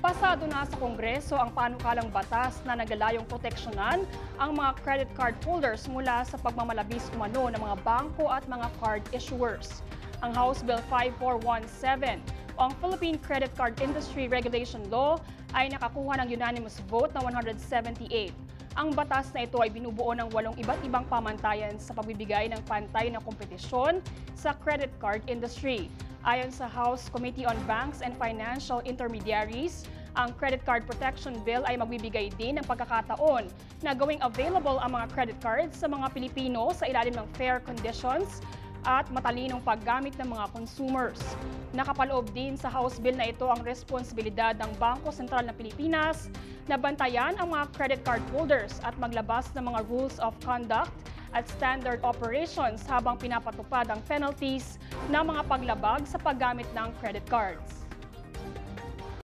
Pasado na sa Kongreso ang panukalang batas na naglalayong proteksyonan ang mga credit card holders mula sa pagmamalabis umano ng mga bangko at mga card issuers. Ang House Bill 5417 o ang Philippine Credit Card Industry Regulation Law ay nakakuha ng unanimous vote na 178. Ang batas na ito ay binubuo ng 8 iba't ibang pamantayan sa pagbibigay ng pantay na kompetisyon sa credit card industry. Ayon sa House Committee on Banks and Financial Intermediaries, ang Credit Card Protection Bill ay magbibigay din ng pagkakataon na gawing available ang mga credit cards sa mga Pilipino sa ilalim ng fair conditions at matalinong paggamit ng mga consumers. Nakapaloob din sa House Bill na ito ang responsibilidad ng Bangko Sentral ng Pilipinas na bantayan ang mga credit card holders at maglabas ng mga rules of conduct at standard operations habang pinapatupad ang penalties ng mga paglabag sa paggamit ng credit cards.